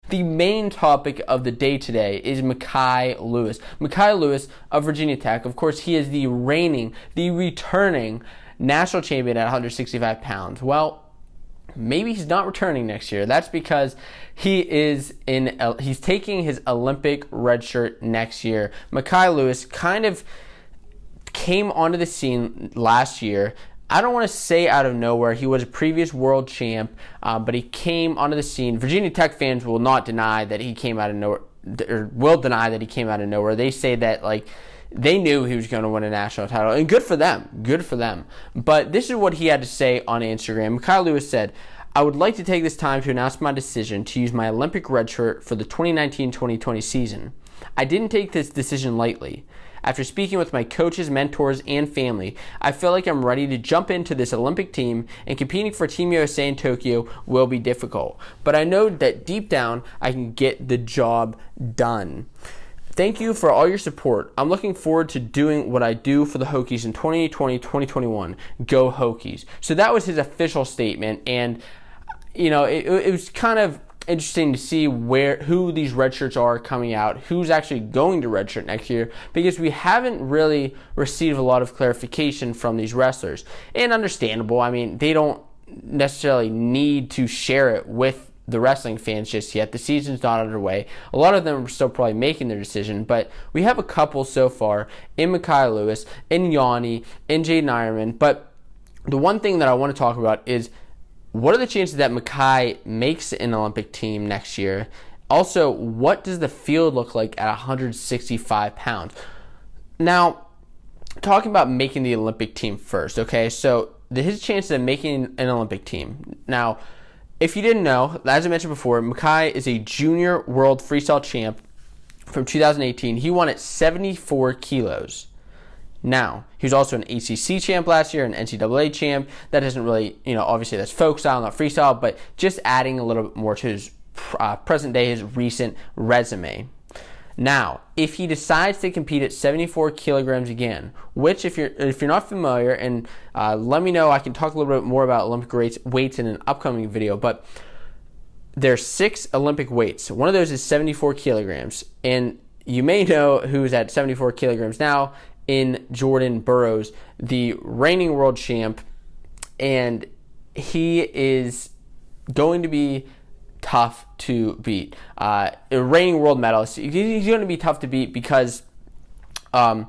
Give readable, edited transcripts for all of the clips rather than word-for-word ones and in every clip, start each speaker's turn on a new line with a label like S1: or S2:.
S1: the main topic of the day today is Mekhi Lewis. Mekhi Lewis of Virginia Tech. Of course, he is the returning national champion at 165 pounds. Well, maybe he's not returning next year. That's because he's taking his Olympic Redshirt next year. Mekhi Lewis kind of came onto the scene last year. I don't want to say out of nowhere. He was a previous world champ, but he came onto the scene. Virginia Tech fans will not deny that he came out of nowhere, or will deny that he came out of nowhere. They say that they knew he was going to win a national title, and good for them. Good for them. But this is what he had to say on Instagram. Mekhi Lewis said, "I would like to take this time to announce my decision to use my Olympic redshirt for the 2019-2020 season. I didn't take this decision lightly. After speaking with my coaches, mentors, and family, I feel like I'm ready to jump into this Olympic team, and competing for Team USA in Tokyo will be difficult. But I know that deep down, I can get the job done. Thank you for all your support. I'm looking forward to doing what I do for the Hokies in 2020-2021. Go Hokies." So that was his official statement, and it was kind of interesting to see who these red shirts are coming out, who's actually going to redshirt next year, because we haven't really received a lot of clarification from these wrestlers. And understandable. I mean, they don't necessarily need to share it with the wrestling fans just yet. The season's not underway. A lot of them are still probably making their decision, but we have a couple so far in Mekhi Lewis, in Yanni, in Jaden Ironman. But the one thing that I want to talk about is, what are the chances that Mekhi makes an Olympic team next year? Also, what does the field look like at 165 pounds? Now, talking about making the Olympic team first, okay? So, his chances of making an Olympic team. Now, if you didn't know, as I mentioned before, Mekhi is a junior world freestyle champ from 2018. He won at 74 kilos. Now, he was also an ACC champ last year, an NCAA champ. That doesn't really, obviously that's folk style, not freestyle, but just adding a little bit more to his present day, his recent resume. Now, if he decides to compete at 74 kilograms again, which if you're not familiar, and let me know, I can talk a little bit more about Olympic weights in an upcoming video, but there's 6 Olympic weights. One of those is 74 kilograms, and you may know who's at 74 kilograms now, in Jordan Burroughs, the reigning world champ, and he is going to be tough to beat. A reigning world medalist, he's going to be tough to beat because, listen,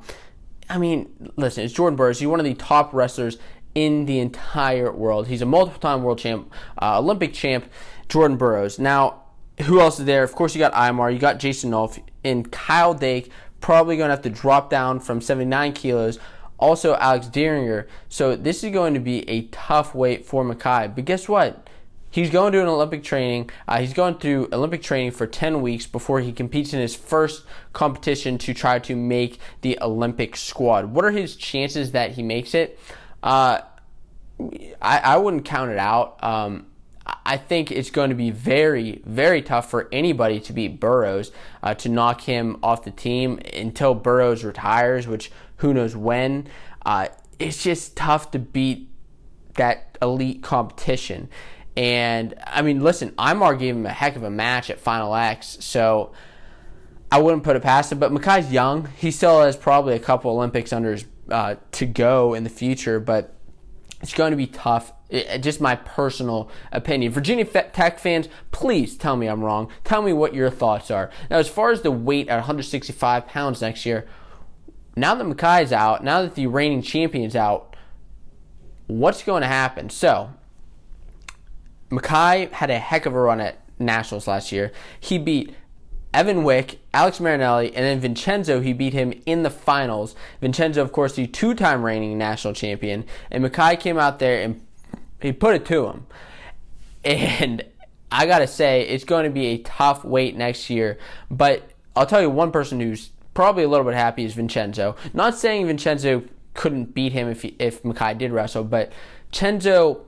S1: it's Jordan Burroughs. He's one of the top wrestlers in the entire world. He's a multiple-time world champ, Olympic champ, Jordan Burroughs. Now, who else is there? Of course, you got Imar, you got Jason Nolf, and Kyle Dake, probably going to have to drop down from 79 kilos. Also, Alex Dieringer. So this is going to be a tough weight for Mekhi. But guess what? He's going to an Olympic training. He's going through Olympic training for 10 weeks before he competes in his first competition to try to make the Olympic squad. What are his chances that he makes it? I wouldn't count it out. I think it's going to be very, very tough for anybody to beat Burroughs, to knock him off the team until Burroughs retires, which who knows when. It's just tough to beat that elite competition. And, listen, Imar gave him a heck of a match at Final X, so I wouldn't put it past him. But Mekhi's young. He still has probably a couple Olympics under his, to go in the future, but it's going to be tough. Just my personal opinion. Virginia Tech fans, please tell me I'm wrong. Tell me what your thoughts are. Now, as far as the weight at 165 pounds next year, now that Mekhi's out, now that the reigning champion's out, what's going to happen? So, Mekhi had a heck of a run at Nationals last year. He beat Evan Wick, Alex Marinelli, and then Vincenzo, he beat him in the finals. Vincenzo, of course, the 2-time reigning national champion. And Mekhi came out there and he put it to him. And I got to say, it's going to be a tough wait next year. But I'll tell you one person who's probably a little bit happy is Vincenzo. Not saying Vincenzo couldn't beat him if Mekhi did wrestle, but Vincenzo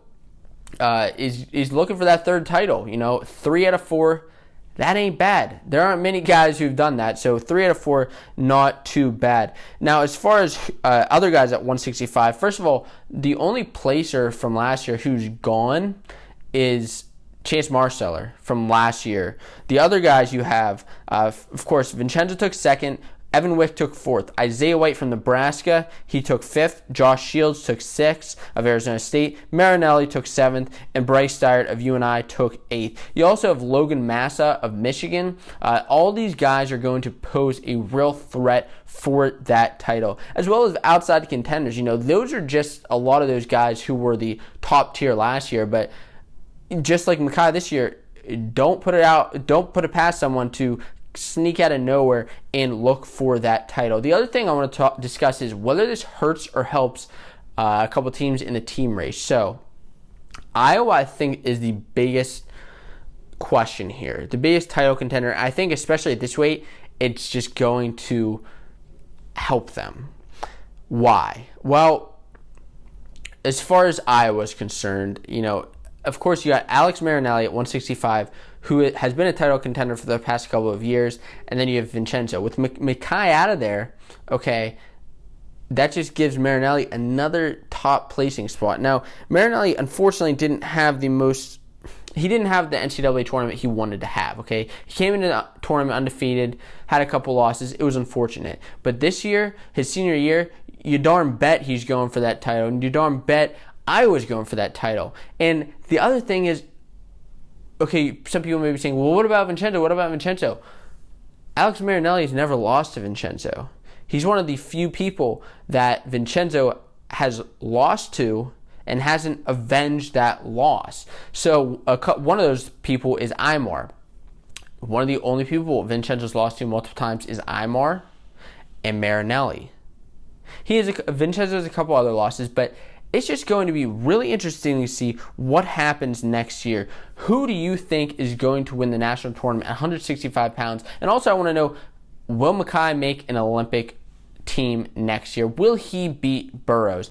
S1: is looking for that third title. 3 out of 4, that ain't bad. There aren't many guys who've done that, so 3 out of 4, not too bad. Now, as far as other guys at 165, first of all, the only placer from last year who's gone is Chase Marsteller from last year. The other guys you have, of course, Vincenzo took second. Evan Wick took fourth. Isaiah White from Nebraska, he took fifth. Josh Shields took sixth of Arizona State. Marinelli took seventh. And Bryce Steyert of UNI took eighth. You also have Logan Massa of Michigan. All these guys are going to pose a real threat for that title, as well as outside contenders. Those are just a lot of those guys who were the top tier last year. But just like Mekhi this year, don't put it past someone to sneak out of nowhere and look for that title. The other thing I want to discuss is whether this hurts or helps a couple teams in the team race. So Iowa, I think, is the biggest question here, the biggest title contender. I think especially at this weight, it's just going to help them. Why? Well, as far as Iowa is concerned, of course, you got Alex Marinelli at 165, who has been a title contender for the past couple of years, and then you have Vincenzo. With Mekhi out of there, okay, that just gives Marinelli another top placing spot. Now, Marinelli, unfortunately, didn't have the NCAA tournament he wanted to have, okay? He came into the tournament undefeated, had a couple losses. It was unfortunate. But this year, his senior year, you darn bet he's going for that title, and you darn bet Iowa's going for that title. And the other thing is, okay, some people may be saying, well, what about Vincenzo? Alex Marinelli has never lost to Vincenzo. He's one of the few people that Vincenzo has lost to and hasn't avenged that loss. So one of those people is Aymar. One of the only people Vincenzo's lost to multiple times is Aymar and Marinelli. Vincenzo has a couple other losses, but it's just going to be really interesting to see what happens next year. Who do you think is going to win the national tournament at 165 pounds? And also I want to know, will Mekhi make an Olympic team next year? Will he beat Burroughs?